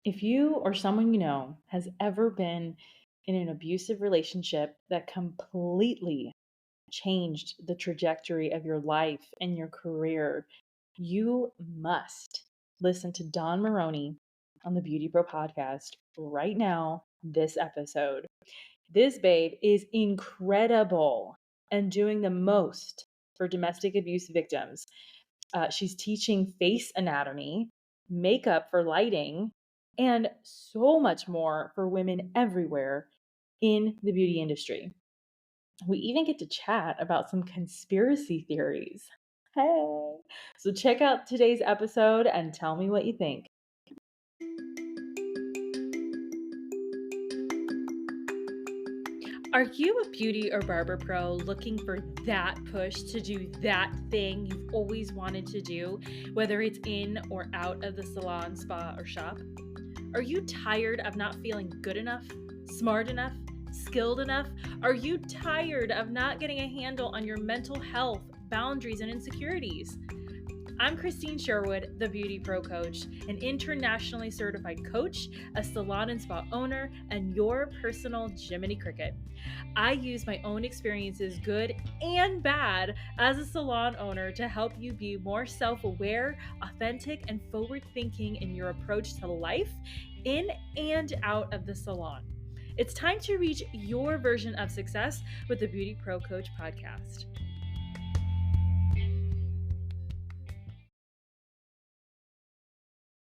If you or someone you know has ever been in an abusive relationship that completely changed the trajectory of your life and your career, you must listen to Don Maroney on the Beauty Pro podcast right now, this episode. This babe is incredible and doing the most for domestic abuse victims. She's teaching face anatomy, makeup for lighting, and so much more for women everywhere in the beauty industry. We even get to chat about some conspiracy theories. Hey. So check out today's episode and tell me what you think. Are you a beauty or barber pro looking for that push to do that thing you've always wanted to do, whether it's in or out of the salon, spa, or shop? Are you tired of not feeling good enough, smart enough, skilled enough? Are you tired of not getting a handle on your mental health, boundaries, and insecurities? I'm Krystine Sherwood, the Beauty Pro Coach, an internationally certified coach, a salon and spa owner, and your personal Jiminy Cricket. I use my own experiences, good and bad, as a salon owner to help you be more self-aware, authentic, and forward-thinking in your approach to life, in and out of the salon. It's time to reach your version of success with the Beauty Pro Coach podcast.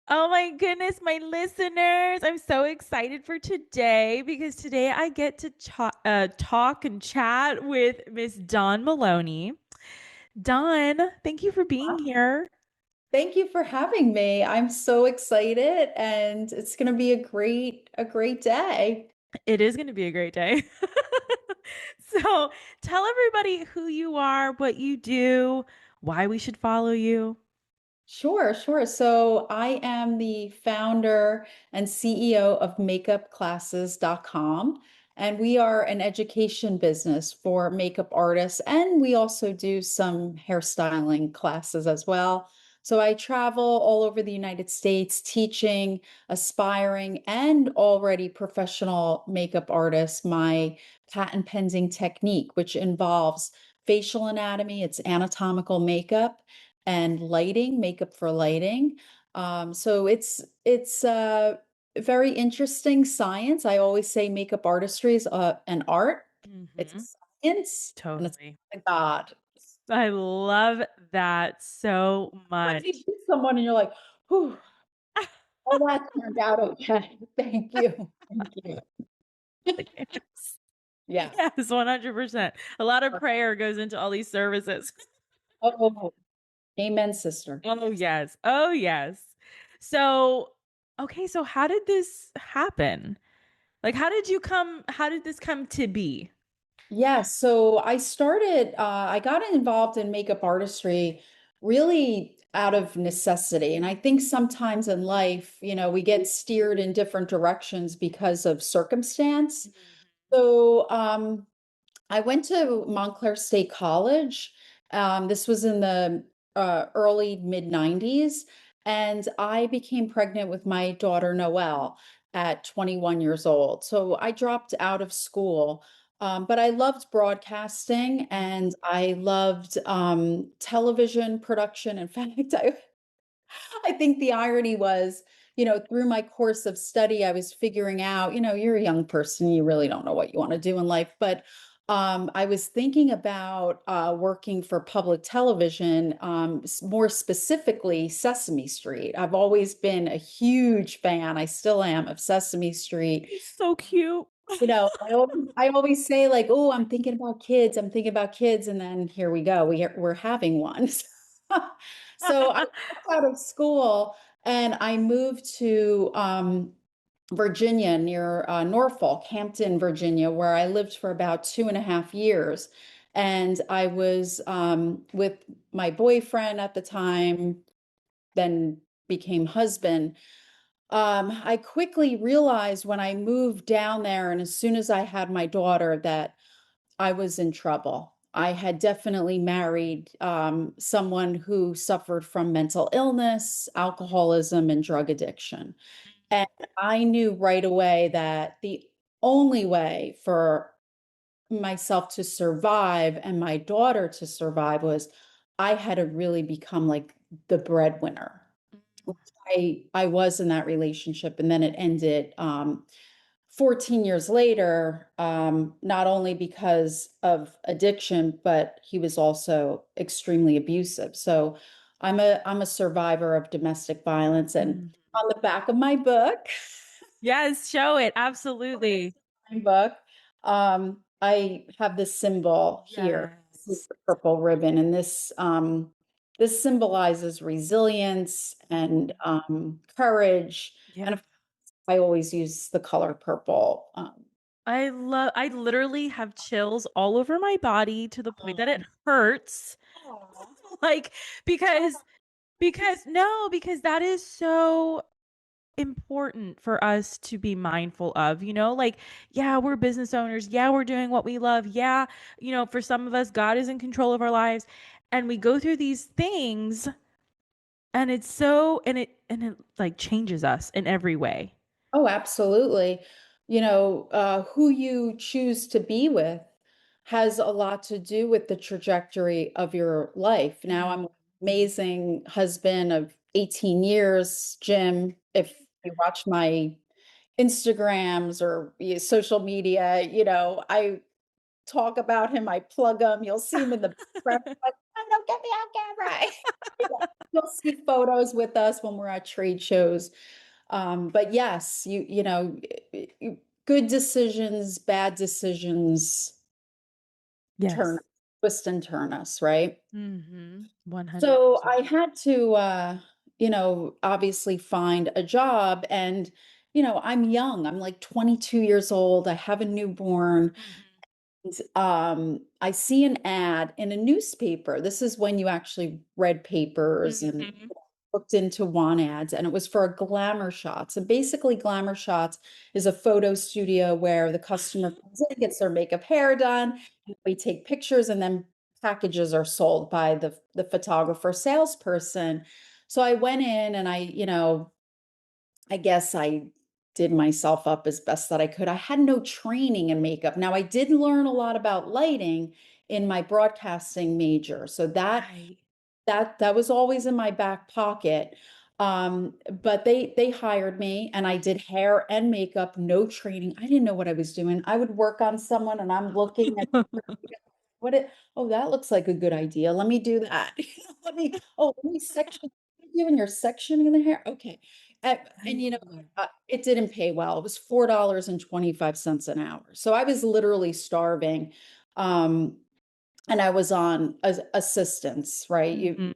Oh my goodness, my listeners. I'm so excited for today because today I get to talk and chat with Miss Dawn Maloney. Dawn, thank you for being here. Thank you for having me. I'm so excited and it's going to be a great day. It is going to be a great day. So tell everybody who you are, what you do, why we should follow you. Sure, sure. So I am the founder and CEO of makeupclasses.com, and we are an education business for makeup artists, and we also do some hairstyling classes as well. So I travel all over the United States teaching aspiring and already professional makeup artists my patent pending technique, which involves facial anatomy, it's anatomical makeup and lighting, makeup for lighting. So it's very interesting science. I always say makeup artistry is an art. It's a Mm-hmm. science, and it's Totally. a god. I love that so When much. you see someone and you're like, "Whew, all that turned out okay." Thank you, thank you. Yes. Yes. Yes, 100%. A lot of prayer goes into all these services. Oh, amen, sister. Oh, yes. Oh, yes. So, okay, so how did this happen? Like, how did this come to be? Yes, so I got involved in makeup artistry really out of necessity. And I think sometimes in life, we get steered in different directions because of circumstance. So I went to Montclair State College. This was in the early mid 90s. And I became pregnant with my daughter Noelle at 21 years old. So I dropped out of school. But I loved broadcasting and I loved television production. In fact, I think the irony was, through my course of study, I was figuring out, you're a young person, you really don't know what you want to do in life. But I was thinking about working for public television, more specifically Sesame Street. I've always been a huge fan, I still am, of Sesame Street. He's so cute. I always say like, "Oh, I'm thinking about kids. I'm thinking about kids," and then here we go. We're having one. So I dropped out of school and I moved to Virginia near Norfolk, Hampton, Virginia, where I lived for about 2.5 years. And I was with my boyfriend at the time, then became husband. I quickly realized when I moved down there, and as soon as I had my daughter, that I was in trouble. I had definitely married someone who suffered from mental illness, alcoholism, and drug addiction. And I knew right away that the only way for myself to survive and my daughter to survive was I had to really become like the breadwinner. I was in that relationship and then it ended 14 years later, not only because of addiction, but he was also extremely abusive. So I'm a survivor of domestic violence and Mm. on the back of my book, Yes, show it. Absolutely. my book, I have this symbol here. This is Yes. the purple ribbon, and this symbolizes resilience and courage. Yeah. And I always use the color purple. I literally have chills all over my body to the point that it hurts. Aw. Like, because no, because that is so important for us to be mindful of, like, yeah, we're business owners. Yeah, we're doing what we love. Yeah, for some of us, God is in control of our lives. And we go through these things and it's so, and it like changes us in every way. Oh, absolutely. Who you choose to be with has a lot to do with the trajectory of your life. Now, I'm Mhm. an amazing husband of 18 years, Jim. If you watch my Instagrams or social media, I talk about him, I plug him. You'll see him in the background, like, "Oh, no, get me on camera." You'll see photos with us when we're at trade shows. But yes, good decisions, bad decisions turn Yes. twist and turn us, right? Mhm. So I 100%. had to obviously find a job and I'm young. I'm like 22 years old. I have a newborn. Mhm. I see an ad in a newspaper. This is when you actually read papers and Mhm. looked into want ads, and it was for glamour shots. And basically, glamour shots is a photo studio where the customer comes in, gets their makeup, hair done, and we take pictures, and then packages are sold by the photographer salesperson. So I went in and I guess I did myself up as best that I could. I had no training in makeup. Now, I did learn a lot about lighting in my broadcasting major. So Right. that was always in my back pocket. But they hired me and I did hair and makeup, no training. I didn't know what I was doing. I would work on someone and I'm looking at oh, that looks like a good idea. Let me do that. Let me section you and your sectioning the hair. Okay. And it didn't pay well. It was $4.25 an hour. So I was literally starving. Um, and I was on assistance, right? Mhm.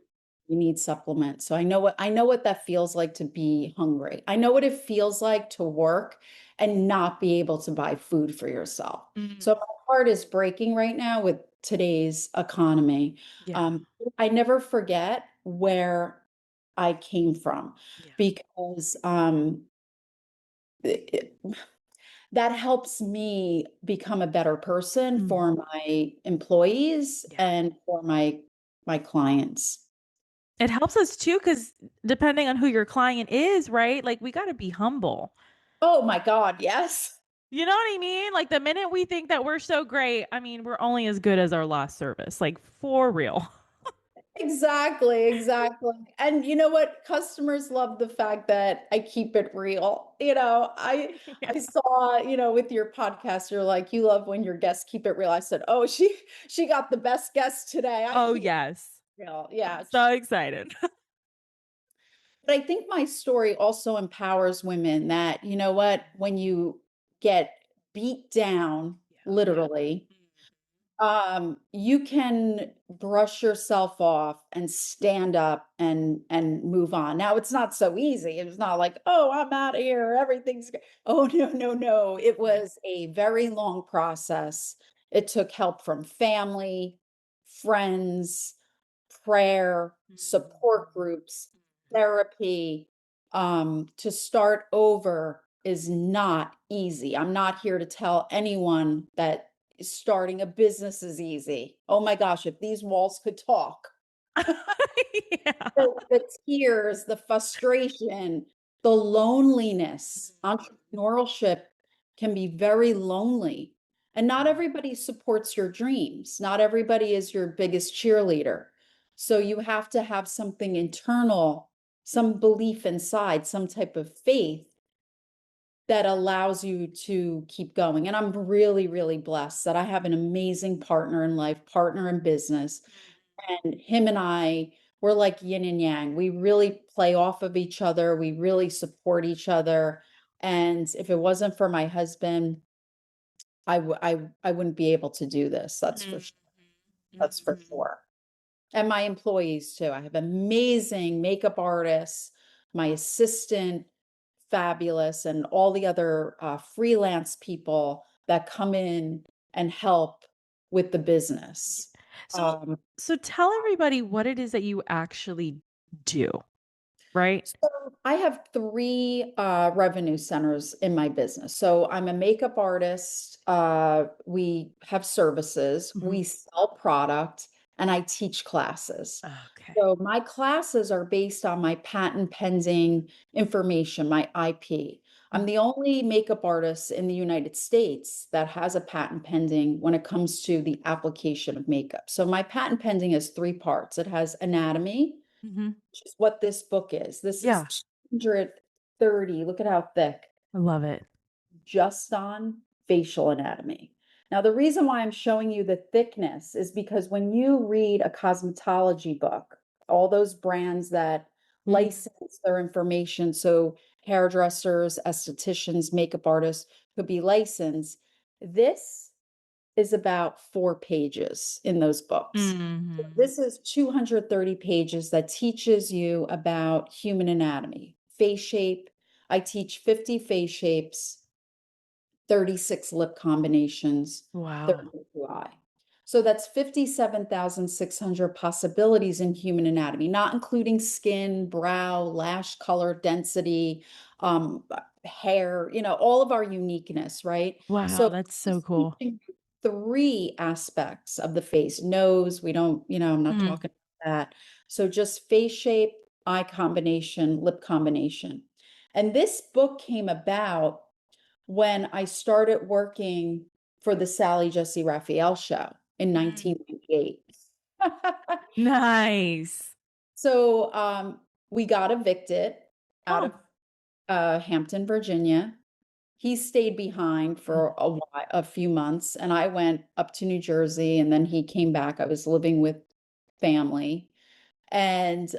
You need supplements. So I know what that feels like to be hungry. I know what it feels like to work and not be able to buy food for yourself. So Mhm. my heart is breaking right now with today's economy. Yeah. Um, I never forget where I came from Yeah. because it- that helps me become a better person Mhm. for my employees Yeah. and for my clients. It helps us too, because depending on who your client is, right? Like, we gotta be humble. Oh my God, yes. You know what I mean? Like, the minute we think that we're so great, I mean, we're only as good as our last service, like, for real. Exactly, exactly. And you know what? Customers love the fact that I keep it real. Yeah. I saw, with your podcast, you're like, you love when your guests keep it real. I said, "Oh, she got the best guest today. I Oh, keep it yes. real." I'm Yeah. so excited. But I think my story also empowers women that, you know what, when you get beat down, Yeah. literally, you can brush yourself off and stand up and move on. Now it's not so easy. It's not like, oh, I'm out of here. Everything's good. Oh, no, no, no. It Yeah. was a very long process. It took help from family, friends, prayer, Mhm. support groups, therapy. To start over is not easy. I'm not here to tell anyone that starting a business is easy. Oh my gosh, if these walls could talk, Yeah. the tears, the frustration. The loneliness, entrepreneurship can be very lonely. And not everybody supports your dreams. Not everybody is your biggest cheerleader. So you have to have something internal, some belief inside, some type of faith that allows you to keep going. And I'm really, really blessed that I have an amazing partner in life, partner in business. And him and I, we're like yin and yang. We really play off of each other. We really support each other. And if it wasn't for my husband, I wouldn't be able to do this. That's for sure. That's for Mhm. sure. And my employees too. I have amazing makeup artists, my assistant, fabulous, and all the other freelance people that come in and help with the Yeah. business. So Um, so tell everybody what it is that you actually do, right? So I have three revenue centers in my business. So I'm a makeup artist. We have services, Mhm. we sell product, and I teach classes. Okay. So my classes are based on my patent pending information, my IP. I'm Mm. the only makeup artist in the United States that has a patent pending when it comes to the application of makeup. So my patent pending is three parts. It has anatomy, Mhm. which is what this book is. This is Yeah, 230. Look at how thick, I love it. just on facial anatomy. Now, the reason why I'm showing you the thickness is because when you read a cosmetology book, all those brands that Mhm. license their information, so hairdressers, estheticians, makeup artists could be licensed, this is about 4 pages in those books. So Mhm. this is 230 pages that teaches you about human anatomy, face shape. I teach 50 face shapes, 36 lip combinations, Wow. 32 eye. So that's 57,600 possibilities in human anatomy, not including skin, brow, lash color, density, hair, all of our uniqueness, right? Wow, So that's so just cool. teaching you three aspects of the face. Nose, we don't, I'm not Mhm. talking about that. So just face shape, eye combination, lip combination. And this book came about when I started working for the Sally Jesse Raphael show in Mm. 1998. Nice. So we got evicted out of Oh. Hampton, Virginia. He stayed behind Mhm. for a few months, and I went up to New Jersey, and then he came back. I was living with family, and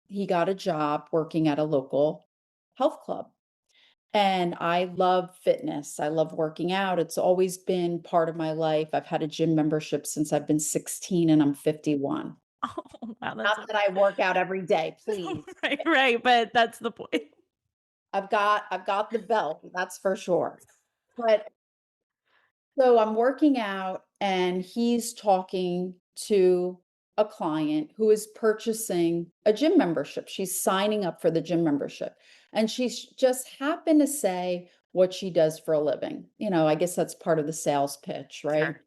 he got a job working at a local health club. And I love fitness. I love working out. It's always been part of my life. I've had a gym membership since I've been 16 and I'm 51. Oh, wow, that's Not so that I work out every day, please. right, right, but that's the point. I've got the belt, that's for sure. But so I'm working out and he's talking to a client who is purchasing a gym membership. She's signing up for the gym membership. And just happened to say what she does for a living. I guess that's part of the sales pitch, right? Sure.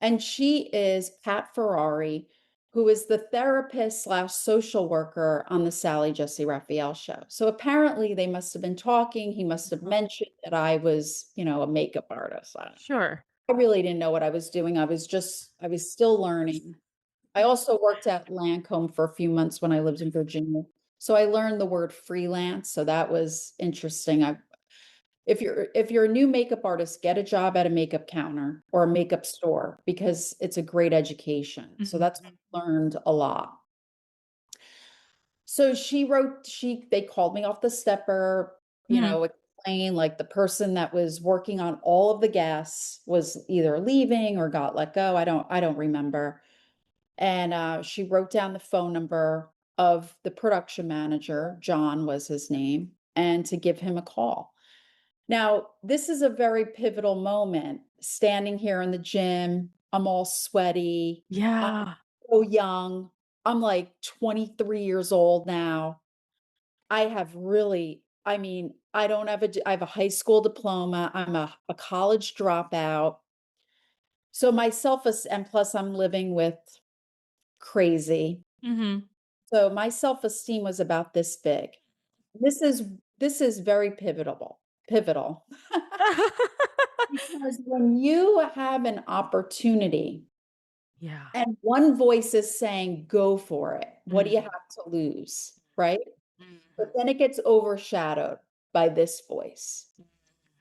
And she is Pat Ferrari, who is the therapist slash social worker on the Sally Jesse Raphael show. So apparently they must have been talking. He must have Mhm. mentioned that I was, a makeup artist. Sure. I really didn't know what I was doing. I was still learning. I also worked at Lancome for a few months when I lived in Virginia. So I learned the word freelance. So that was interesting. If you're a new makeup artist, get a job at a makeup counter or a makeup store because it's a great education. So that's Mhm. learned a lot. So they called me off the stepper, Mhm. explained like the person that was working on all of the guests was either leaving or got let go. I don't remember. And she wrote down the phone number of the production manager, John was his name, and to give him a call. Now, this is a very pivotal moment. Standing here in the gym, I'm all sweaty. I'm Yeah. so young. I'm like 23 years old now. I don't have I have a high school diploma. I'm a college dropout. So my and plus I'm living with crazy. Mhm. So my self-esteem was about this big. This is this is very pivotal. Because when you have an opportunity Yeah. and one voice is saying, go for it, what do you Mhm. have to lose? Right? But Mhm. then it gets overshadowed by this voice.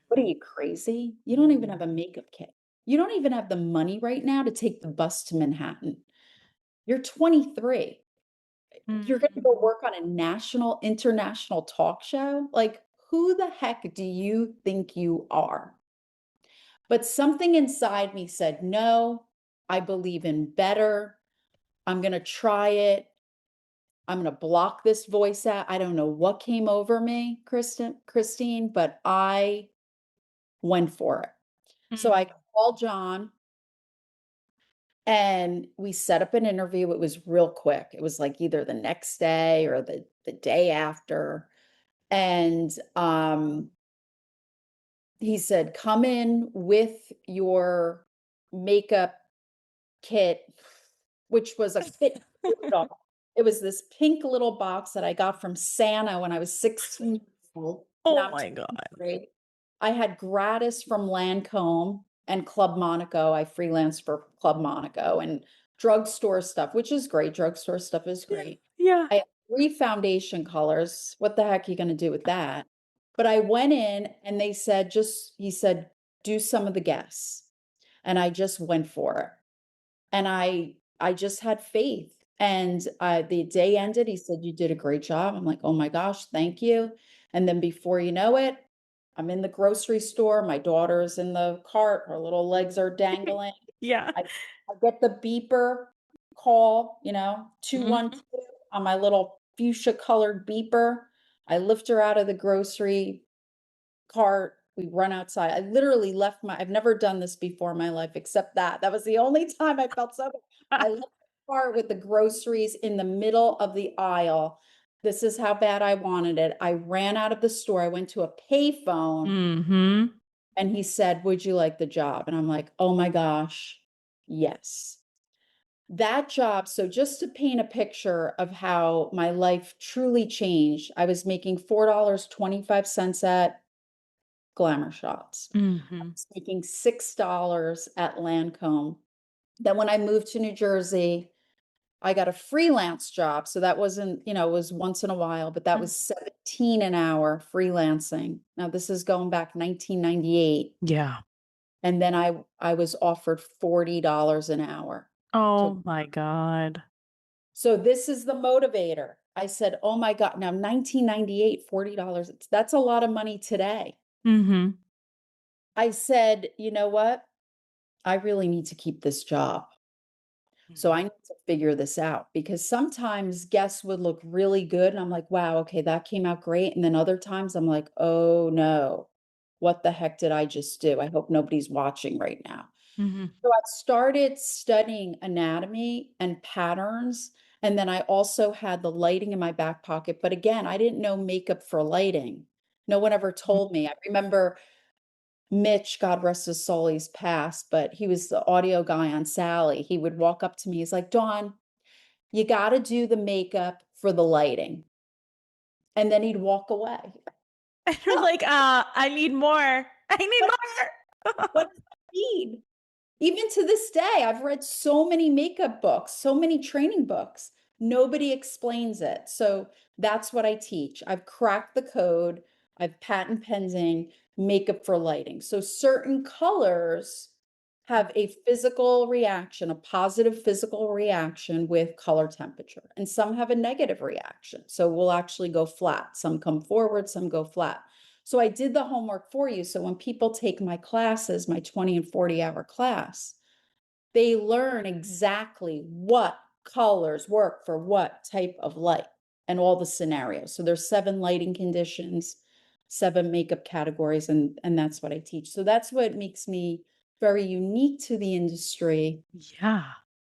What are you crazy? You don't even have a makeup kit. You don't even have the money right now to take the bus to Manhattan. You're 23. You're going to go Mhm. work on a national, international talk show? Like, who the heck do you think you are? But something inside me said, no, I believe in better. I'm going to try it. I'm going to block this voice out. I don't know what came over me, Krystine, but I went for it. So I Mhm. called John and we set up an interview. It was real quick. It was like either the next day or the day after. And he said, come in with your makeup kit, which was a kit. It was this pink little box that I got from Santa when I was 16 years old. Oh Now I'm my god. 23. I had gratis from Lancome and Club Monaco. I freelanced for Club Monaco and drugstore stuff, which is great. Drugstore stuff is Yeah. great. Yeah. I have 3 foundation colors. What the heck are you going to do with that? But I went in and they said, he said, do some of the guests. And I just went for it. And I just had faith. And the day ended, he said, you did a great job. I'm like, oh my gosh, thank you. And then before you know it, I'm in the grocery store. My daughter's in the cart. Her little legs are dangling. Yeah. I get the beeper call, Mhm. 212 on my little fuchsia colored beeper. I lift her out of the grocery cart. We run outside. I literally left I've never done this before in my life except that. That was the only time I felt so good. I left the cart with the groceries in the middle of the aisle. This is how bad I wanted it. I ran out of the store. I went to a payphone Mhm. and he said, would you like the job? And I'm like, oh my gosh, yes. That job, so just to paint a picture of how my life truly changed, I was making $4.25 at Glamour Shots. I Mhm. was making $6 at Lancome. Then when I moved to New Jersey, I got a freelance job. So that wasn't, it was once in a while, but that Mm. was 17 an hour freelancing. Now this is going back 1998. Yeah. And then I was offered $40 an hour. So Oh my god. so this is the motivator. I said, "Oh my God." Now 1998, $40, that's a lot of money today. Mhm. I said, "You know what? I really need to keep this job. So Mhm. I need to figure this out because sometimes guests would look really good and I'm like, wow, okay, that came out great. And then other times I'm like, oh no, what the heck did I just do? I hope nobody's watching right now." Mhm. So I started studying anatomy and patterns. And then I also had the lighting in my back pocket. But again, I didn't know makeup for lighting. No one ever told me. I remember Mitch, God rest his soul, he's passed, but he was the audio guy on Sally. He would walk up to me. He's like, Dawn, you got to do the makeup for the lighting. And then he'd walk away. And you're like, I need more. I need What, more." what does that mean? Even to this day, I've read so many makeup books, so many training books. Nobody explains it. So that's what I teach. I've cracked the code. I've patent pending makeup for lighting. So certain colors have a physical reaction, a positive physical reaction with color temperature, and some have a negative reaction. So we'll actually go flat. Some come forward, some go flat. So I did the homework for you. So when people take my classes, my 20 and 40-hour class, they learn exactly what colors work for what type of light and all the scenarios. So there's 7 lighting conditions, 7 makeup categories, and that's what I teach. So that's what makes me very unique to the industry Yeah.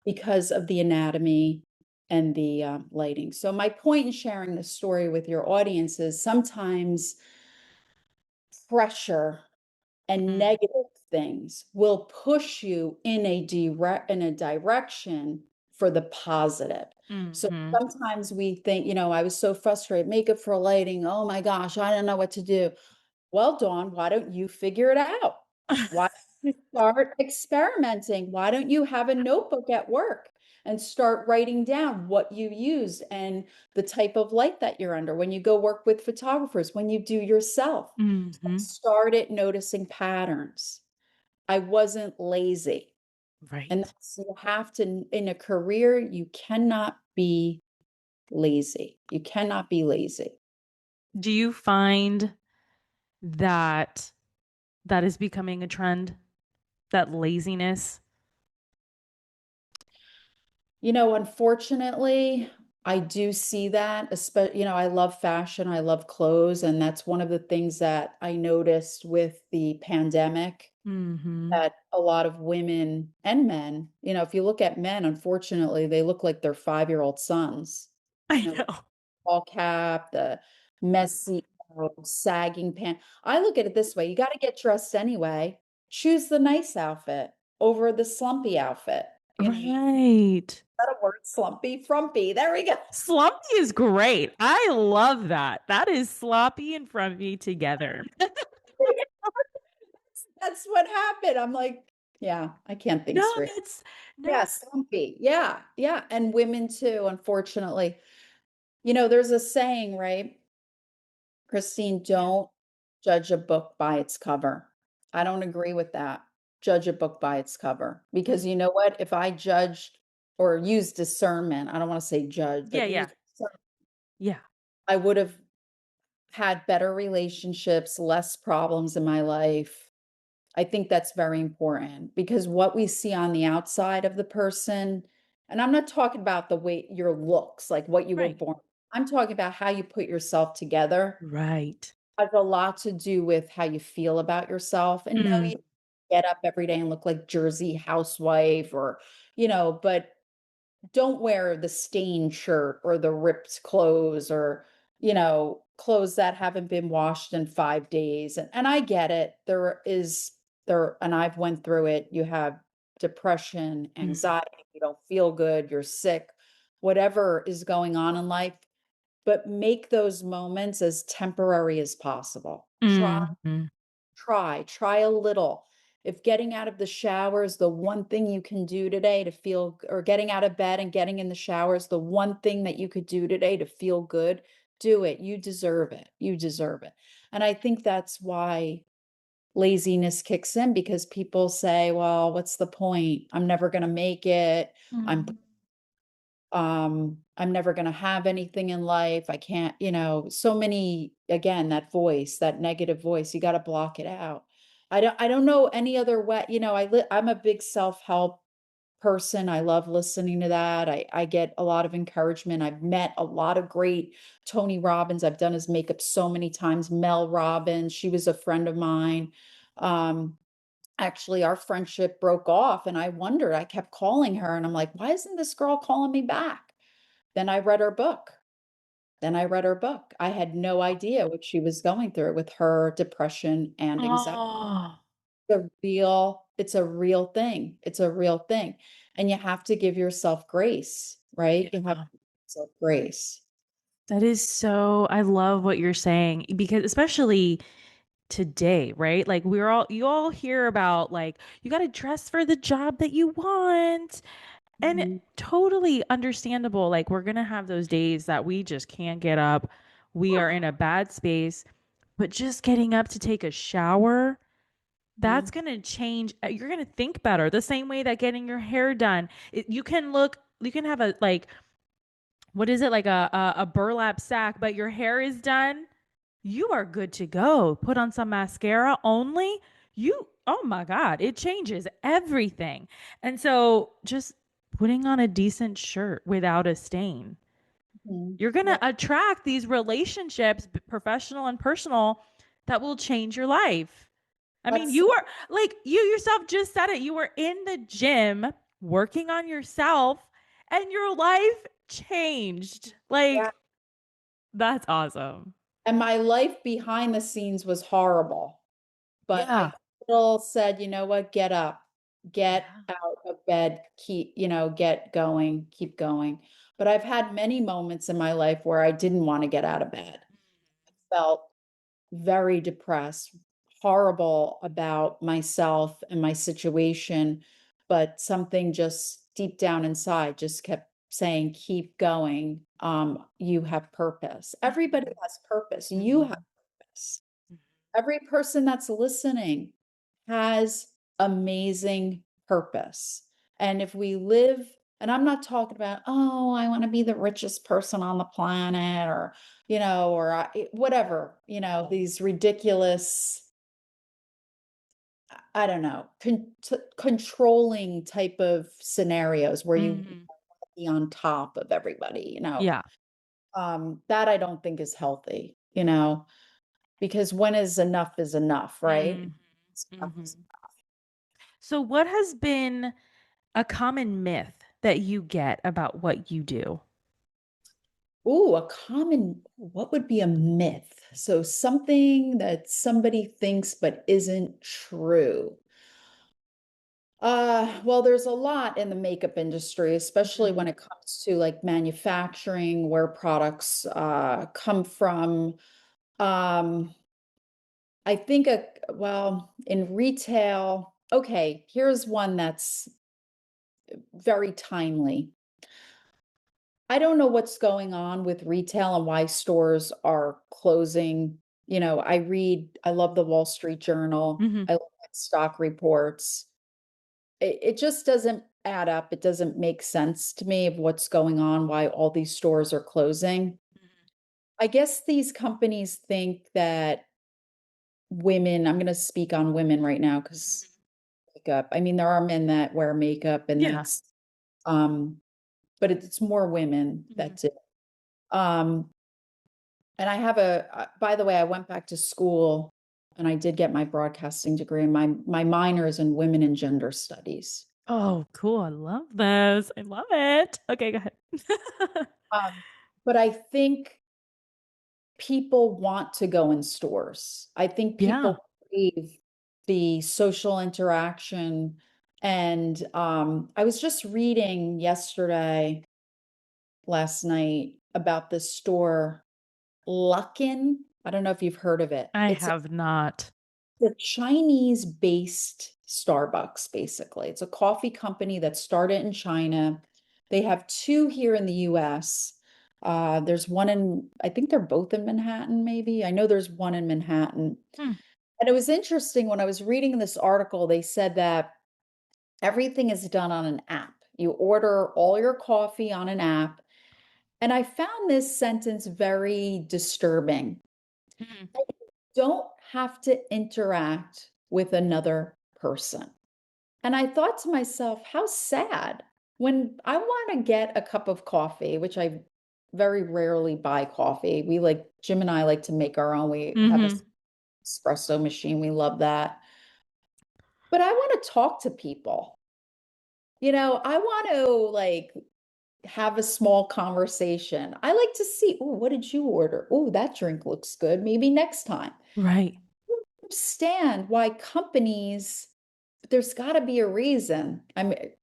because of the anatomy and the lighting. So my point in sharing this story with your audience is sometimes pressure and Mhm. negative things will push you in a direction for the positive. So Mm-hmm. sometimes we think, I was so frustrated, makeup for lighting. Oh my gosh, I don't know what to do. Well, Dawn, why don't you figure it out? Why don't you start experimenting? Why don't you have a notebook at work and start writing down what you use and the type of light that you're under when you go work with photographers, when you do yourself? So I Mm-hmm. started noticing patterns. I wasn't lazy. And Right. that's, you have to, in a career, you cannot be lazy. You cannot be lazy. Do you find that that is becoming a trend? That laziness? Unfortunately, I do see that, especially, I love fashion, I love clothes, and that's one of the things that I noticed with the pandemic, Mm-hmm. that a lot of women and men, if you look at men, unfortunately, they look like their 5-year-old sons. I You know, know. Ball cap, the messy, sagging pant. I look at it this way, you gotta get dressed anyway. Choose the nice outfit over the slumpy outfit. Right. That a word? Slumpy, frumpy. There we go. Sloppy is great. I love that. That is sloppy and frumpy together. That's what happened. I'm like, yeah, I can't think No, straight. that's no. Yeah, slumpy. Yeah, yeah. And women too, unfortunately. There's a saying, right? Krystine, Yeah. don't judge a book by its cover. I don't agree with that. Judge a book by its cover. Because you know what? If I judged or used discernment, I don't want to say judge, Yeah, but yeah. use discernment, Yeah. I would have had better relationships, less problems in my life. I think that's very important because what we see on the outside of the person, and I'm not talking about the way your looks, like what you were Right. born. I'm talking about how you put yourself together. Right. Has a lot to do with how you feel about yourself. And no, Mm. you get up every day and look like Jersey housewife or, but don't wear the stained shirt or the ripped clothes or, clothes that haven't been washed in 5 days. And I get it. And I've went through it. You have depression, Mm. anxiety, you don't feel good, you're sick, whatever is going on in life, but make those moments as temporary as possible. Mm-hmm. Try a little. If getting out of the shower is the one thing you can do today to feel, or getting out of bed and getting in the shower is the one thing that you could do today to feel good, do it. You deserve it. You deserve it. And I think that's why laziness kicks in because people say, well, what's the point? I'm never going to make it. I'm Mm. I'm never going to have anything in life. I can't, so many, again, that voice, that negative voice, you got to block it out. I don't know any other way. I'm a big self-help person. I love listening to that. I get a lot of encouragement. I've met a lot of great Tony Robbins. I've done his makeup so many times. Mel Robbins, she was a friend of mine. Um, Actually, our friendship broke off and I wondered, I kept calling her and I'm like, why isn't this girl calling me back? Then I read her book. Then I read her book. I had no idea what she was going through with her depression and anxiety. Oh, It's a real thing. It's a real thing. And you have to give yourself grace, right? You have yeah. to give yourself grace. That is so, I love what you're saying because especially today, right? Like you all hear about like you got to dress for the job that you want. And Mhm. totally understandable. Like we're going to have those days that we just can't get up. We are in a bad space, but just getting up to take a shower, that's Mhm. going to change. You're going to think better. The same way that getting your hair done. You can have a like what is it like a burlap sack, but your hair is done. You are good to go. Put on some mascara only. Oh my God, it changes everything. And so just putting on a decent shirt without a stain, Mhm. you're going Yeah, to attract these relationships, professional and personal, that will change your life. I mean, that's you are like you yourself just said it. You were in the gym working on yourself and your life changed. yeah. Like, that's awesome. And my life behind the scenes was horrible, but I Yeah. still said, you know what, get up. get Yeah. out of bed, get going, keep going. But I've had many moments in my life where I didn't want to get out of bed. Felt very depressed, horrible about myself and my situation, but something just deep down inside just kept saying, keep going. You have purpose. Everybody Mhm. has purpose. You have Mhm. purpose. Mhm. Every person that's listening has amazing purpose. And if we live, and I'm not talking about, oh, I want to be the richest person on the planet or, whatever, these ridiculous, I don't know, controlling type of scenarios where you Mhm. be on top of everybody. Yeah. That I don't think is healthy, because when is enough, right? Mhm. Enough Mhm. is So what has been a common myth that you get about what you do? Ooh, what would be a myth? So something that somebody thinks but isn't true. Well, there's a lot in the makeup industry, especially when Mhm. it comes to like manufacturing, where products come from. Um, I think in retail, okay, here's one that's very timely. I don't know what's going on with retail and why stores are closing. I love the Wall Street Journal. Mhm. I look at stock reports. It just doesn't add up. It doesn't make sense to me of what's going on, why all these stores are closing. I guess these companies think that I'm going to speak on women right now because Mhm. makeup. I mean, there are men that wear makeup and Yeah. um, but it's more women. Mhm. That's it. Um, And by the way, I went back to school and I did get my broadcasting degree. My minor is in women and gender studies. Oh, cool. I love this. I love it. Okay, go ahead. Um, but I think people want to go in stores. I think Yeah. people crave the social interaction. And I was just reading last night, about this store, Luckin. I don't know if you've heard of it. I It's have not. the Chinese-based Starbucks, basically. It's a coffee company that started in China. They have two here in the US. There's one I think they're both in Manhattan, maybe. I know there's one in Manhattan. Hmm. And it was interesting when I was reading this article, they said that everything is done on an app. You order all your coffee on an app. And I found this sentence very disturbing. Mhm. Don't have to interact with another person. And I thought to myself, how sad when I want to get a cup of coffee, which I very rarely buy coffee. Jim and I like to make our own. We have a Mhm. espresso machine. We love that. But I want to talk to people. I want to have a small conversation. I like to see, oh, what did you order? Oh, that drink looks good. Maybe next time. Right. Understand why companies, there's got to be a reason. I mean,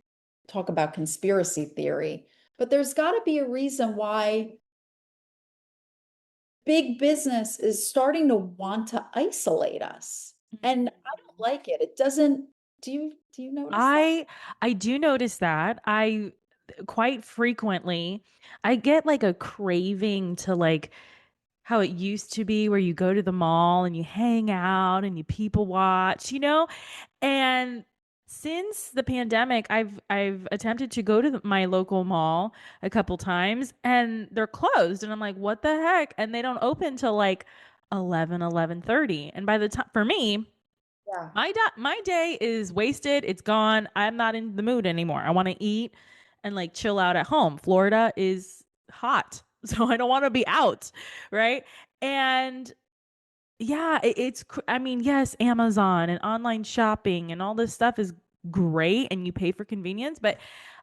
talk about conspiracy theory, but there's got to be a reason why big business is starting to want to isolate us. And I don't Mhm. like it. It doesn't, do you notice that? I do notice that. I quite frequently I get like a craving to like how it used to be where you go to the mall and you hang out and you people watch, you know? And since the pandemic, I've attempted to go to my local mall a couple times and they're closed and I'm like, "What the heck?" And they don't open till like 11:30. And by the time for me, Yeah. my day is wasted. It's gone. I'm not in the mood anymore. I want to eat and like chill out at home. Florida is hot, so I don't want to be out, right? And yeah, I mean, yes, Amazon and online shopping and all this stuff is great and you pay for convenience, but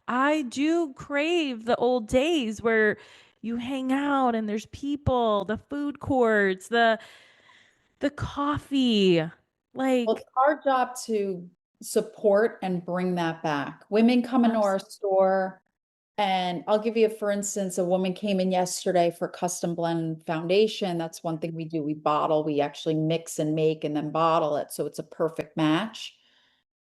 I do crave the old days where you hang out and there's people, the food courts, the coffee. Well, it's Like, our job to support and bring that back. Women come into our Absolutely. store, and I'll give you, for instance, a woman came in yesterday for custom blend foundation. That's one thing we do. We bottle, we actually mix and make and then bottle it. So it's a perfect match.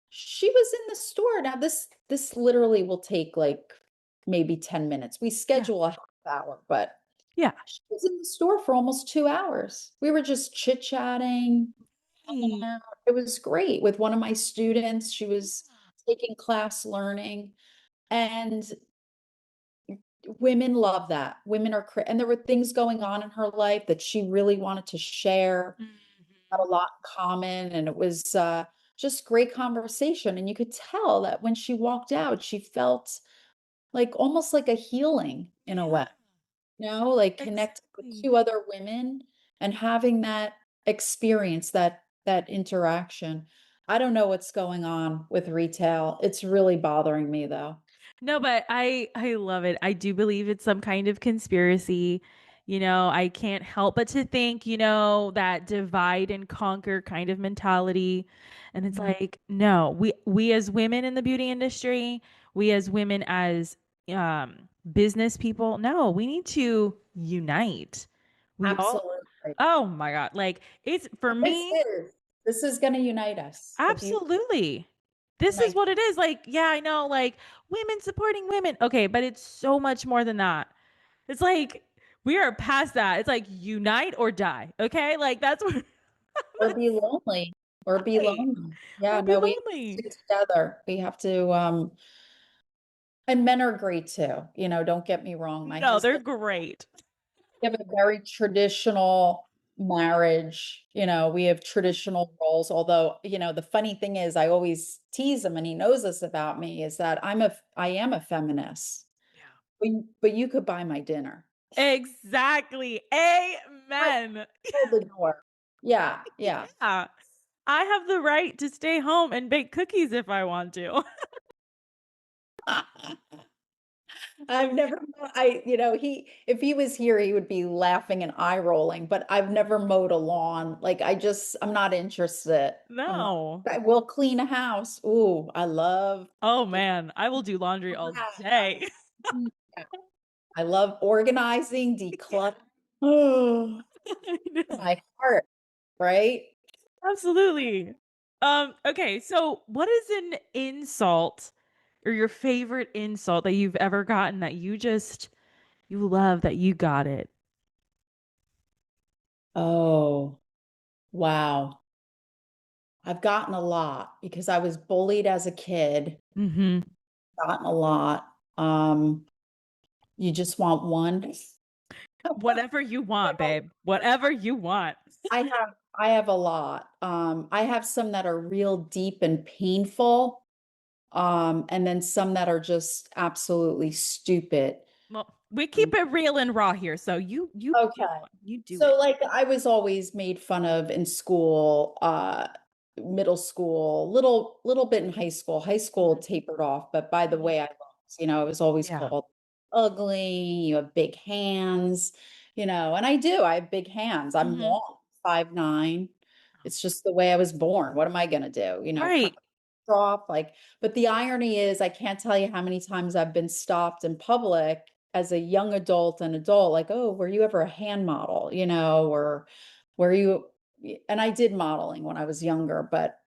She was in the store. Now this literally will take like maybe 10 minutes. We Yeah. schedule a half hour, but Yeah. she was in the store for almost 2 hours. We were just chit-chatting, hanging Right. out. It was great with one of my students. She was Yeah. taking class learning, and women love that. Women are, and there were things going on in her life that she really wanted to share, had Mhm. a lot in common, and it was just great conversation. And you could tell that when she walked out, she felt like almost like a healing in a way, Yeah. like connecting with Exactly. two other women and having that experience, that interaction. I don't know what's going on with retail. It's really bothering me though. No, but I love it. I do believe it's some kind of conspiracy. I can't help but to think, that divide and conquer kind of mentality. And it's Mhm. like, no, we as women in the beauty industry, we as women as business people, no, we need to unite. We all Absolutely. Oh my God. Like it's for And this me, is this is gonna unite us. The beauty absolutely. This is unite. what it is. Like, yeah, I know, like women supporting women. Okay, but it's so much more than that. It's like we are past that. It's like unite or die. Okay? Like that's what Or that's be lonely. Or be right. lonely. Yeah, Or be no, we have to lonely. stick together. We have to, and men are great too. Don't get me wrong. My No, they're husband, great. we have a very traditional marriage. We have traditional roles. Although, the funny thing is, I always tease him, and he knows this about me, is that I am a feminist. Yeah. But you could buy my dinner. Exactly. Right. Amen. Hold the door. Yeah, yeah. Yeah. I have the right to stay home and bake cookies if I want to. I've never, if he was here, he would be laughing and eye rolling, but I've never mowed a lawn. Like, I'm not interested. No. I will clean a house. Ooh, I love Oh cleaning man, I will do laundry a all house. day. Yeah. I love organizing, declutter. Oh, I know. my heart, right? Absolutely. Okay, so what is an insult or your favorite insult that you've ever gotten that you love that you got it? Oh, wow. I've gotten a lot because I was bullied as a kid, Mhm. gotten a lot. You just want one. Whatever you want, babe. Whatever you want. I have a lot. I have some that are real deep and painful, and then some that are just absolutely stupid. Well, we Um, keep it real and raw here, so you pick Okay. one. You do So it. like I was always made fun of in school, middle school, little bit in high school. High school Mhm. tapered off, but by the Mhm. way I looked, I was always Yeah. called ugly, you have big hands, and I do. I have big hands. I'm Mhm. long, 5'9". It's just the way I was born. What am I gonna do? Cut Right. off like, but the irony is I can't tell you how many times I've been stopped in public as a young adult and adult, like, oh, were you ever a hand model, or were you, and I did modeling when I was younger, but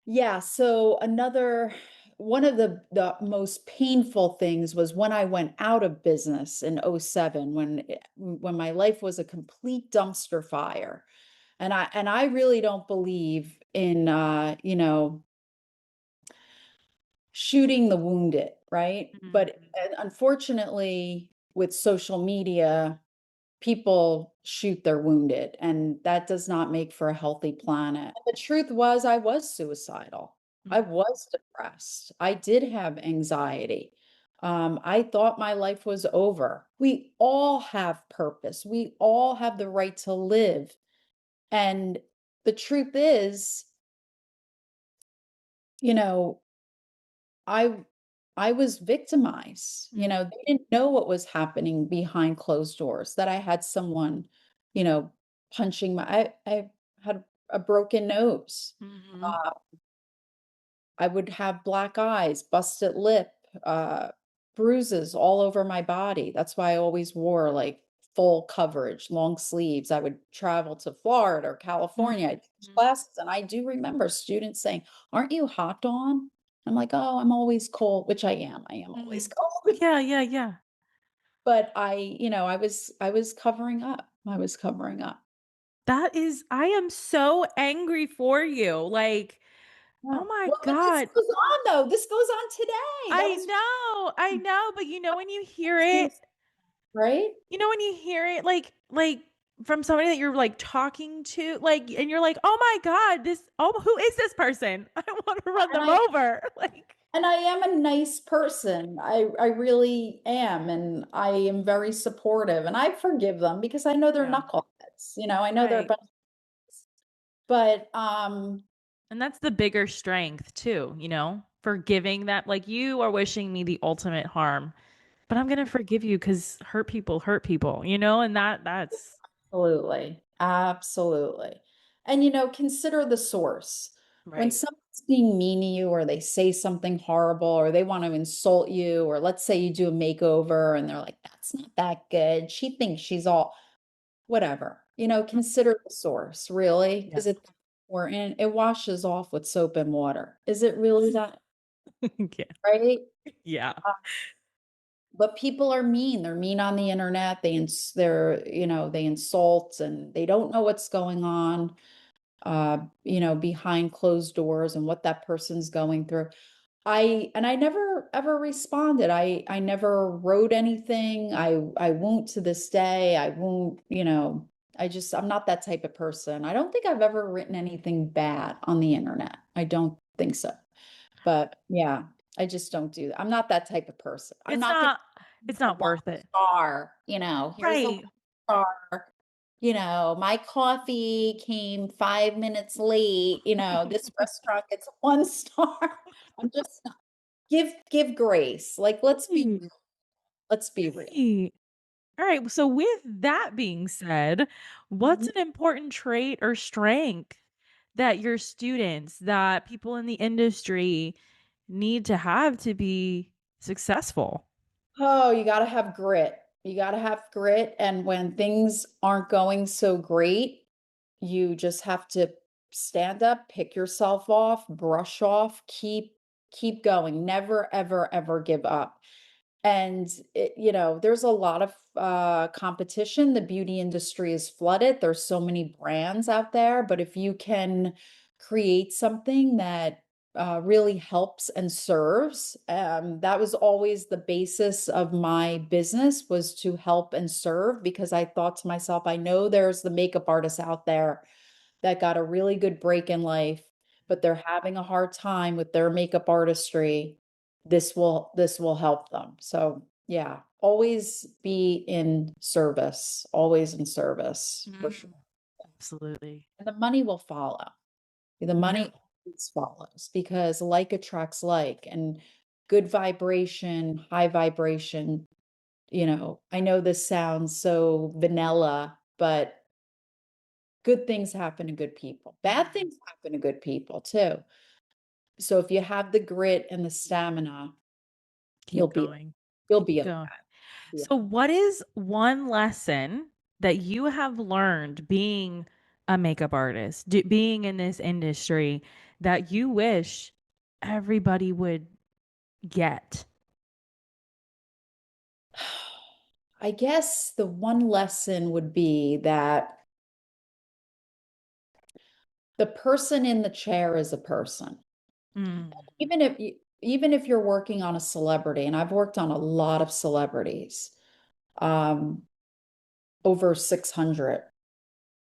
yeah, so another one of the most painful things was when I went out of business in '07, when my life was a complete dumpster fire. And I really don't believe in shooting the wounded, right? But Mhm. and unfortunately, with social media, people shoot their wounded, and that does not make for a healthy planet. The truth was, I was suicidal. I Mhm. was depressed. I did have anxiety. I thought my life was over. We all have purpose. We all have the right to live. And the truth is, you know, I I was victimized. Mhm. They didn't know what was happening behind closed doors, that I had someone, you know, punching I had a broken nose. Mhm. I would have black eyes, busted lip, uh, bruises all over my body. That's why I always wore like full coverage, long sleeves. I would travel to Florida or California, I'd teach Mhm. classes, and I do remember students saying, "Aren't you hot, Dawn?" I'm like, "Oh, I'm always cold," which I am. I am always Mhm. cold. Yeah, yeah, yeah. But I was covering up. I was covering up. That is I am so angry for you, like, Yeah. oh my Well, but this god. goes on though. This goes on today. That was I know, but you know when you hear it seems right? when you hear it, like, from somebody that you're, like, talking to, like, and you're like, "Oh my god, who is this person? I wanna run And them I over." Like and I am a nice person. I really am, and I am very supportive, and I forgive them because I know they're yeah, knuckleheads. I know they're a right. bunch, but And that's the bigger strength too, forgiving that, like, you are wishing me the ultimate harm, but I'm gonna forgive you because hurt people, and that's absolutely, absolutely. And consider the source. When right. someone's being mean to you, or they say something horrible, or they want to insult you, or let's say you do a makeover and they're like, that's not that good. She thinks she's all whatever. Consider the source, really. Yeah. Is it that important? It washes off with soap and water. Is it really that, Yeah. right? Yeah. But people are mean. They're mean on the internet. They insult, and they don't know what's going on, behind closed doors and what that person's going through. I never ever responded. I never wrote anything. I won't to this day. I won't, I'm not that type of person. I don't think I've ever written anything bad on the internet. I don't think so. But yeah, I just don't do that. I'm not that type of person. I'm It's not gonna not give it's a not one worth it. star, here's the one Right. star. My coffee came 5 minutes late. This restaurant gets a one star. I'm just give grace. Like, Right. let's be real. Right. All right. So, with that being said, what's Mhm. an important trait or strength that your students, that people in the industry need to have to be successful? Oh, you gotta have grit. You gotta have grit. And when things aren't going so great, you just have to stand up, pick yourself off, brush off, keep going. Never, ever, ever give up. And there's a lot of competition. The beauty industry is flooded. There's so many brands out there, but if you can create something that really helps and serves, that was always the basis of my business, was to help and serve, because I thought to myself, I know there's the makeup artists out there that got a really good break in life, but they're having a hard time with their makeup artistry. This will help them. So, yeah, always be in service, always in service, for sure. Mm, absolutely. And the money will follow. The Yeah. money always follows, because like attracts like, and good vibration, high vibration. I know this sounds so vanilla, but good things happen to good people. Bad Mhm. things happen to good people too. So if you have the grit and the stamina, you'll Keep be going. you'll Keep be okay. going. Yeah. So, what is one lesson that you have learned being a makeup artist, being in this industry, that you wish everybody would get? I guess the one lesson would be that the person in the chair is a person. Mm, Even if you're working on a celebrity, and I've worked on a lot of celebrities, um, over 600.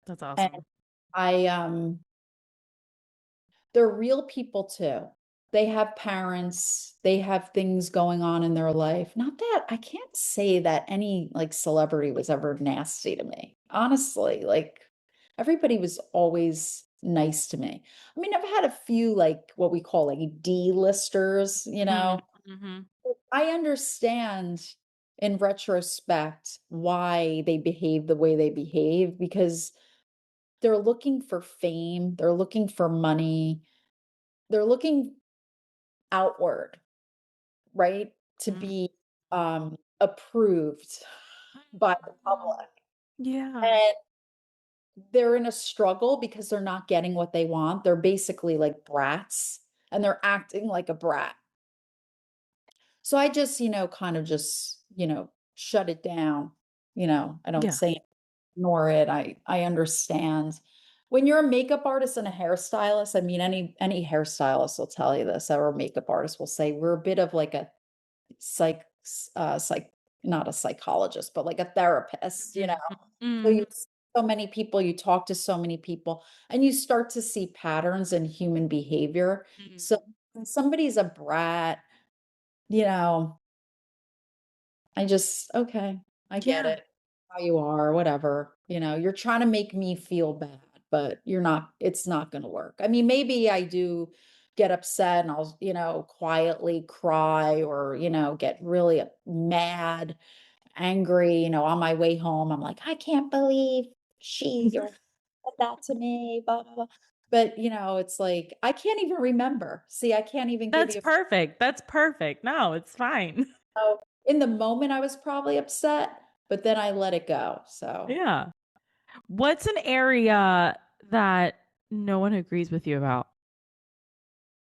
that's And awesome. I they're real people too. They have parents, they have things going on in their life. Not that I can't say that any like celebrity was ever nasty to me. Honestly, like everybody was always nice to me. I mean, I've had a few like what we call like D-listers, Mm, mhm. I understand in retrospect why they behave the way they behave, because they're looking for fame, they're looking for money, they're looking outward, right? To Mm. be approved by the Mm. public. Yeah. And they're in a struggle because they're not getting what they want. They're basically like brats and they're acting like a brat. So I just, kind of just, shut it down. I don't Yeah. say ignore it. I understand. When you're a makeup artist and a hairstylist, I mean any hairstylist will tell you this, or a makeup artist will say we're a bit of like a psych psych not a psychologist, but like a therapist, Mhm. So you Mhm. see so many people, you talk to so many people, and you start to see patterns in human behavior. So Mhm. when somebody's a brat, you know, I just, okay, I get Yeah. it. How you are, whatever. You're trying to make me feel bad, but it's not going to work. I mean, maybe I do get upset and I'll, quietly cry or, get really mad, angry, on my way home. I'm like, I can't believe she or said that to me, blah, blah, blah. But, it's like, I can't even remember. See, I can't even give That's you perfect. That's perfect. No, it's fine. so, in the moment, I was probably upset, but then I let it go, so Yeah. What's an area that no one agrees with you about?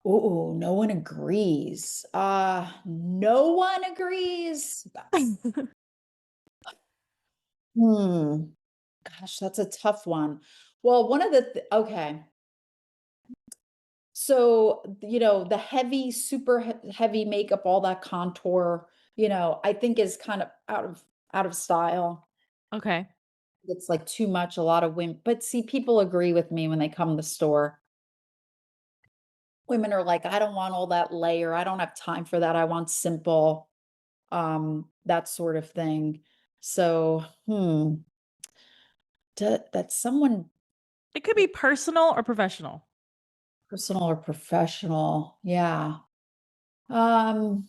ooh, no one agrees. No one agrees? Hmm, gosh, that's a tough one. Well, one of the okay, so, the heavy, super heavy makeup, all that contour, I think is kind of out of style. Okay. It's, like, too much, a lot of women but see, people agree with me when they come to the store. Women are like, "I don't want all that layer, I don't have time for that, I want simple," that sort of thing. So, that's someone It could be personal or professional. personal or professional, yeah. Um,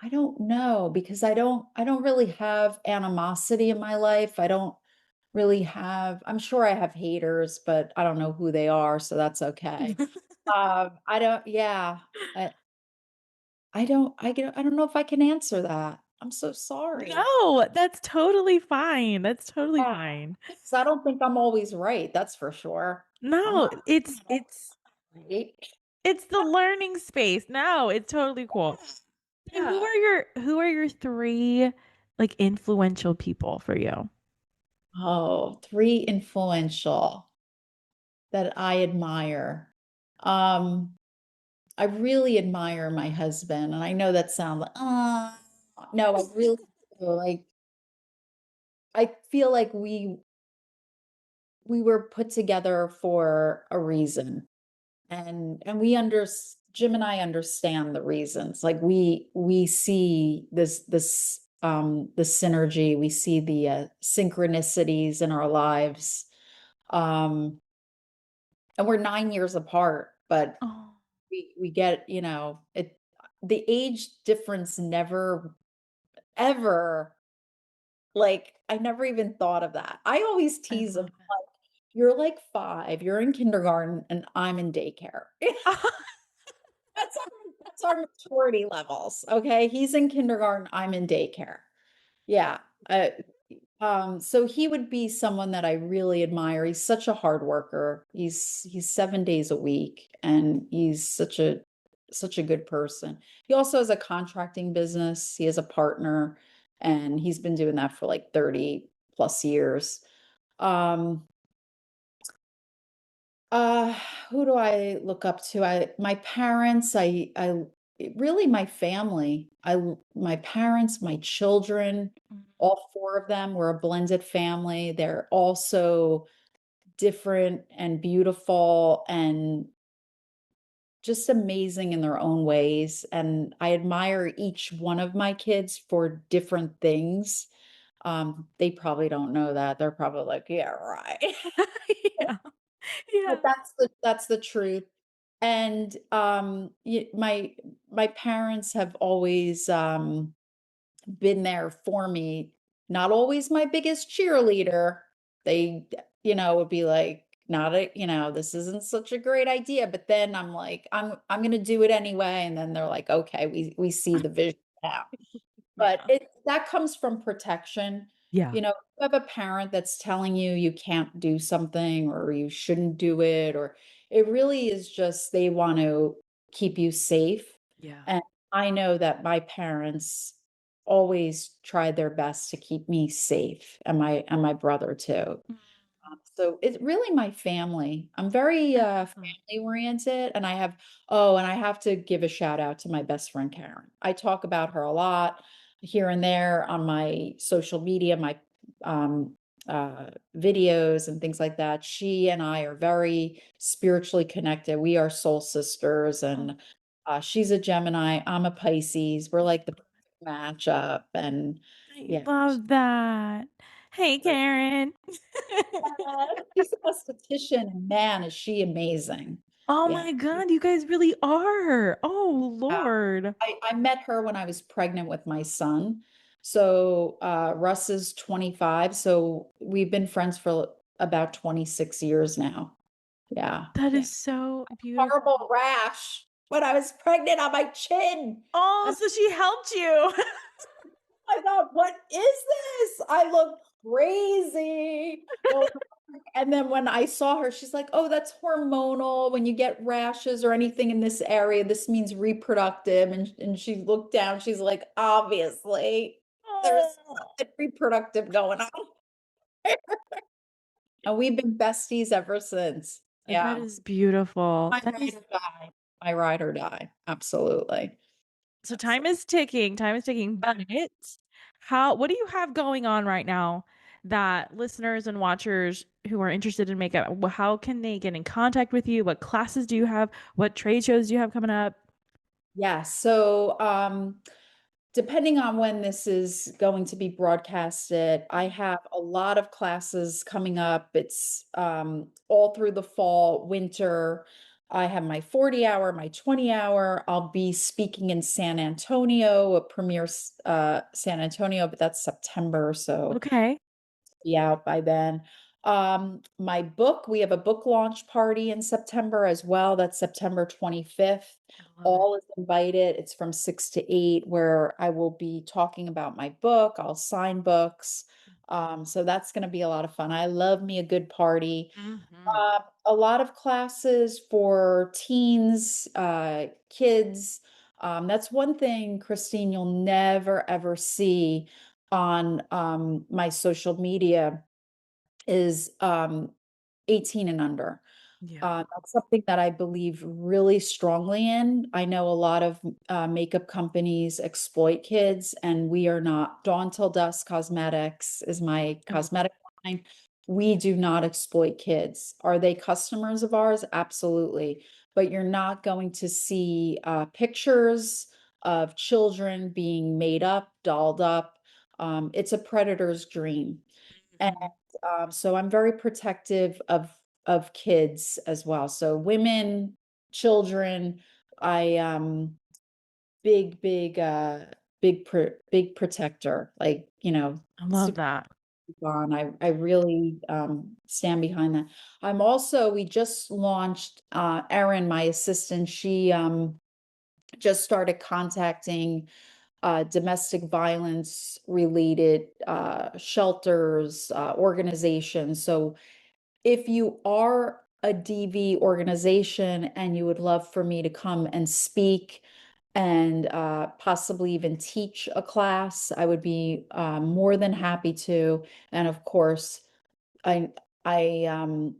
I don't know because I don't really have animosity in my life, I don't really have I'm sure I have haters, but I don't know who they are, so that's okay. I don't yeah, I don't know if I can answer that. I'm so sorry. No, that's totally fine. That's totally Yeah, fine. 'cause I don't think I'm always right, that's for sure. I'm No, not right. it's the learning space. No, it's totally cool. So Yeah. who are your 3, like, influential people for you? Oh, 3 influential that I admire. Um, I really admire my husband, and I know that sounds like, no, I really do, like, I feel like we were put together for a reason. And Jim and I understand the reasons. Like we see the synergy, we see the synchronicities in our lives. Um and we're 9 years apart, but Oh. we get, it the age difference never ever like I never even thought of that. I always I tease him love like, you're like 5, you're in kindergarten and I'm in daycare. that. That's our maturity levels, okay? He's in kindergarten, I'm in daycare. Yeah, so he would be someone that I really admire. He's such a hard worker. He's 7 days a week, and he's such a good person. He also has a contracting business. He has a partner, and he's been doing that for like 30 plus years. Um, uh, who do I look up to? My parents, really my family. My parents, my children, all 4 of them were a blended family. They're also different and beautiful and just amazing in their own ways. And I admire each one of my kids for different things. They probably don't know that. They're probably like, yeah, right. Yeah. But Yeah. that's the truth. And, my parents have always, been there for me, not always my biggest cheerleader. They, would be like, not a, this isn't such a great idea. But then I'm like, I'm gonna do it anyway. And then they're like, okay, we see the vision now. But Yeah. that comes from protection. Yeah. You have a parent that's telling you you can't do something or you shouldn't do it, or it really is just they want to keep you safe. Yeah. And I know that my parents always tried their best to keep me safe and my brother too. Mm. So it's really my family. I'm very Yeah. family oriented, and I have to give a shout out to my best friend Karen. I talk about her a lot here and there on my social media, my um, videos and things like that. She and I are very spiritually connected. We are soul sisters, Oh, and she's a Gemini. I'm a Pisces. We're like the perfect matchup, and I yeah. love that. Hey, Karen. She's a esthetician, and man, is she amazing. Oh Yeah. my God, you guys really are. Oh, Yeah. Lord. I met her when I was pregnant with my son. So Russ is 25. So we've been friends for about 26 years now. Yeah. That Yeah. is so beautiful. Horrible rash when I was pregnant on my chin. Oh, And so she helped you. I thought, what is this? I look crazy. Oh, and then when I saw her, she's like, oh, that's hormonal. When you get rashes or anything in this area, this means reproductive. And she looked down, she's like, obviously, there's Oh, something reproductive going on. And we've been besties ever since. that Yeah. is beautiful. My That ride is or die. My ride or die. Absolutely. so time Absolutely. is ticking. Time is ticking. But what do you have going on right now that listeners and watchers who are interested in makeup, how can they get in contact with you? What classes do you have? What trade shows do you have coming up? Yeah. So, depending on when this is going to be broadcasted, I have a lot of classes coming up. It's all through the fall, winter. I have my 40 hour, my 20 hour. I'll be speaking in San Antonio, a premiere San Antonio, but that's September. So Okay. be out by then. My book, we have a book launch party in September as well. That's September 25th. I love it. All is invited. It's from 6 to 8, where I will be talking about my book. I'll sign books. So that's going to be a lot of fun. I love me a good party. Hmm. A lot of classes for teens, kids. That's one thing, Krystine, you'll never ever see on my social media is 18 and under. Yeah. That's something that I believe really strongly in. I know a lot of makeup companies exploit kids, and we are not. Dawn Till Dusk Cosmetics is my Oh, cosmetic line. We do not exploit kids. Are they customers of ours? Absolutely. But you're not going to see pictures of children being made up, dolled up. It's a predator's dream. And mhm. so I'm very protective of kids as well. So women, children, I big protector. Like, I love super that. on. I really stand behind that. We just launched Erin, my assistant, she just started contacting domestic violence related shelters, organizations. So if you are a DV organization and you would love for me to come and speak and possibly even teach a class, I would be more than happy to. And of course, I I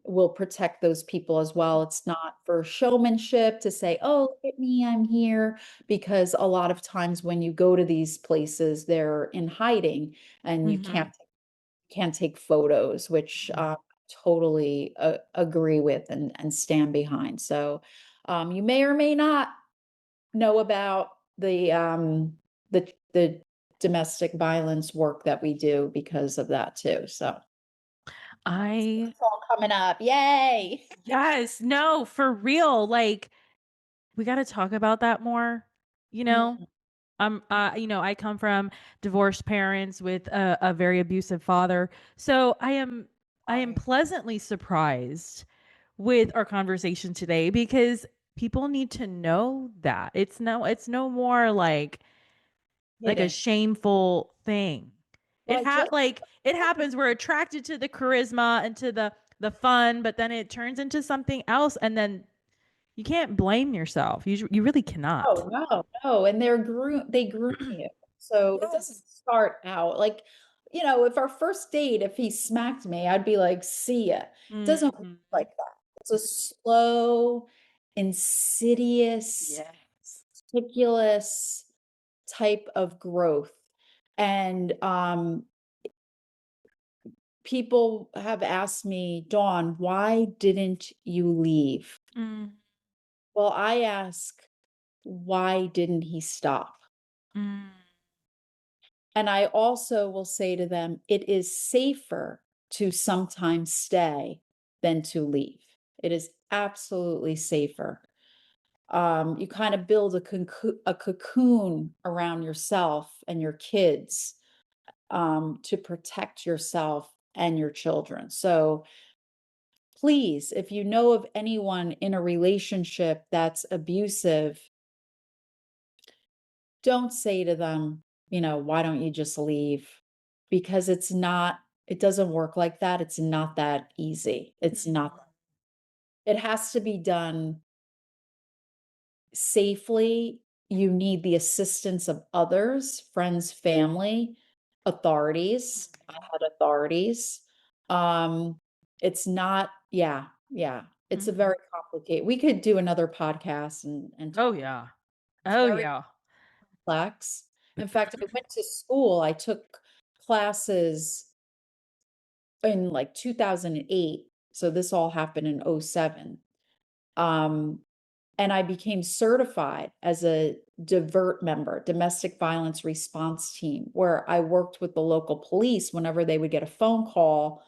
will protect those people as well. It's not for showmanship to say, "Oh, look at me, I'm here," because a lot of times when you go to these places, they're in hiding and you Hmm. can't take photos, which Hmm. totally agree with and stand behind. So you may or may not know about the domestic violence work that we do because of that too. So. So I that's all coming up. Yay. yes, no, for real. Like we got to talk about that more. You know, Mm, I come from divorced parents with a very abusive father. So I am sorry. pleasantly surprised with our conversation today because people need to know that it's no more like a Hidden. shameful thing. Well, I just It happens. We're attracted to the charisma and to the fun, but then it turns into something else, and then you can't blame yourself. You really cannot. oh no, and they groom you. So it doesn't Yes. start out like, if our first date, if he smacked me, I'd be like, see ya. It doesn't work Mhm. like that. It's a slow, insidious, Yes. meticulous type of growth. And people have asked me, Dawn, why didn't you leave? Mm, Well, I ask, why didn't he stop? mm, And I also will say to them, it is safer to sometimes stay than to leave. It is absolutely safer. You kind of build a cocoon around yourself and your kids, to protect yourself and your children. So please, if you know of anyone in a relationship that's abusive, don't say to them, why don't you just leave? Because it doesn't work like that. It's not that easy. It's not. mm. It has to be done safely. You need the assistance of others, friends, family, authorities. I had authorities. Um, it's not, yeah, yeah. It's a Mhm. very complicated. We could do another podcast and Oh talk. yeah. It's Oh very yeah. complex. In fact, I went to school. I took classes in like 2008. So this all happened in '07. Um, and I became certified as a divert member, domestic violence response team, where I worked with the local police. Whenever they would get a phone call,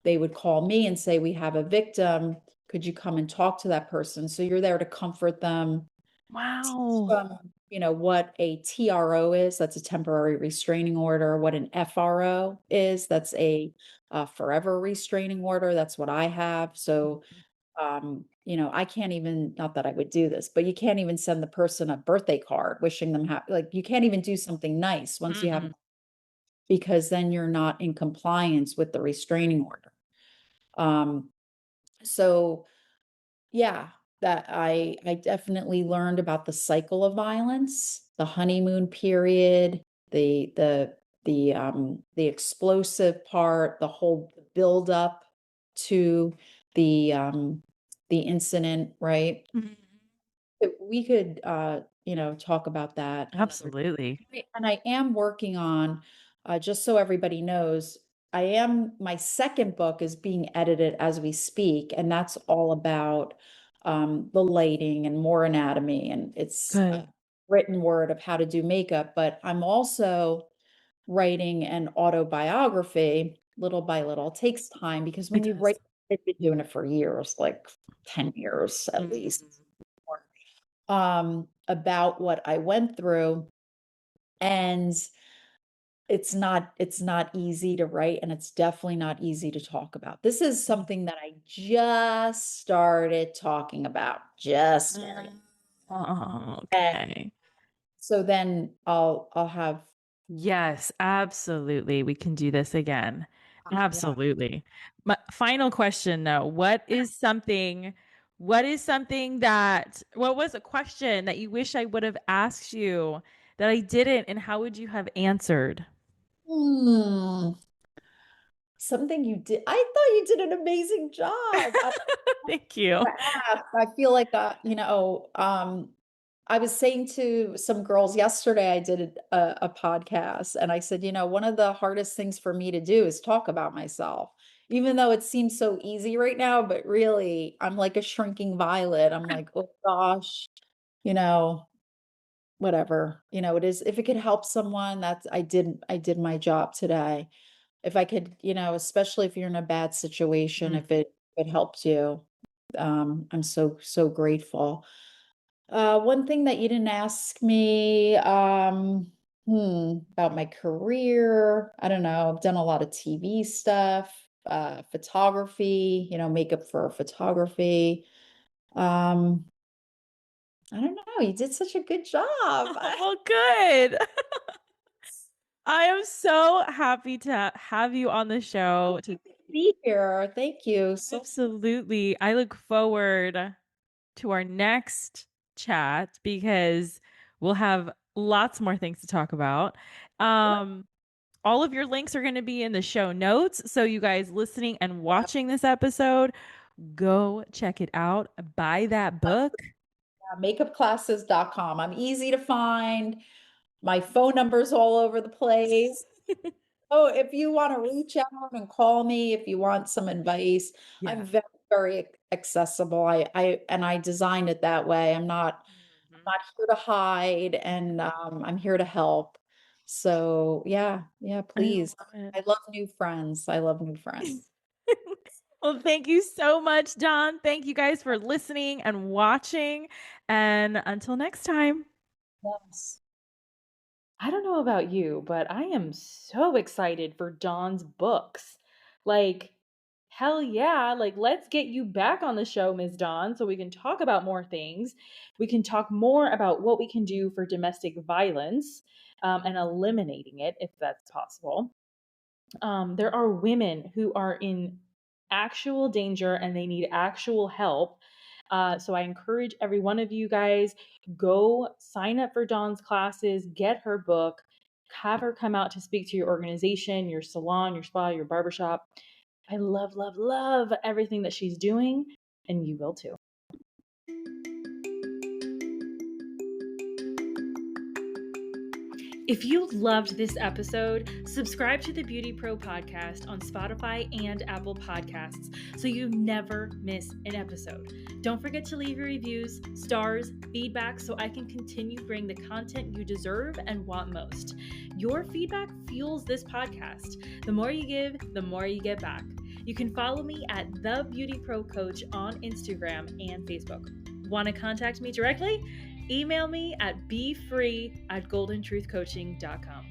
they would call me and say, we have a victim. Could you come and talk to that person? So you're there to comfort them, Wow. from, what a TRO is, that's a temporary restraining order, what an FRO is, that's a forever restraining order. That's what I have. So, I can't even, not that I would do this, but you can't even send the person a birthday card wishing them happy. Like you can't even do something nice once you have, Mm-mm. because then you're not in compliance with the restraining order. Um, so yeah, that I definitely learned about the cycle of violence, the honeymoon period, the explosive part, the whole build up to the incident, right? Mhm. We could talk about that another. Absolutely. And I am working on, just so everybody knows, my second book is being edited as we speak, and that's all about the lighting and more anatomy, and it's a Good. written word of how to do makeup. But I'm also writing an autobiography little by little. It takes time because when It you does. write, I've been doing it for years, like 10 years at least, Mm. about what I went through. And it's not easy to write, and it's definitely not easy to talk about. This is something that I just started talking about, just started. Mm. Oh, And okay. so then I'll have, Yes, absolutely. We can do this again. yeah. Absolutely. My final question though, what was a question that you wish I would have asked you that I didn't, and how would you have answered? Hmm, something you did. I thought you did an amazing job. Thank you. I feel like, I was saying to some girls yesterday, I did a podcast, and I said, one of the hardest things for me to do is talk about myself, even though it seems so easy right now, but really, I'm like a shrinking violet. I'm like, oh gosh, you know, whatever, it is. If it could help someone, I did my job today. If I could, especially if you're in a bad situation, Mm, if it helps you, I'm so, so grateful. One thing that you didn't ask me, about my career. I don't know. I've done a lot of TV stuff. photography, makeup for photography. Um, I don't know. You did such a good job. Well, good. I am so happy to have you on the show. Be here. Thank you. So Absolutely. I look forward to our next chat because we'll have lots more things to talk about. All of your links are going to be in the show notes. So, you guys listening and watching this episode, go check it out. Buy that book. makeupclasses.com. I'm easy to find. My phone number's all over the place. Oh, if you want to reach out and call me, if you want some advice, I'm very, very accessible. I designed it that way. I'm not here to hide, and I'm here to help. So yeah, please. I love new friends. I love new friends. Well, thank you so much, Dawn. Thank you guys for listening and watching. And until next time. Yes. I don't know about you, but I am so excited for Dawn's books. Like, hell yeah. Like, let's get you back on the show, Ms. Dawn, so we can talk about more things. We can talk more about what we can do for domestic violence and eliminating it if that's possible. There are women who are in actual danger and they need actual help. So I encourage every one of you guys, go sign up for Dawn's classes, get her book, have her come out to speak to your organization, your salon, your spa, your barbershop. I love, love, love everything that she's doing, and you will too. If you loved this episode, subscribe to the BeautyPro podcast on Spotify and Apple Podcasts so you never miss an episode. Don't forget to leave your reviews, stars, feedback so I can continue bring the content you deserve and want most. Your feedback fuels this podcast. The more you give, the more you get back. You can follow me at The BeautyPro Coach on Instagram and Facebook. Want to contact me directly? Email me at befree@goldentruthcoaching.com.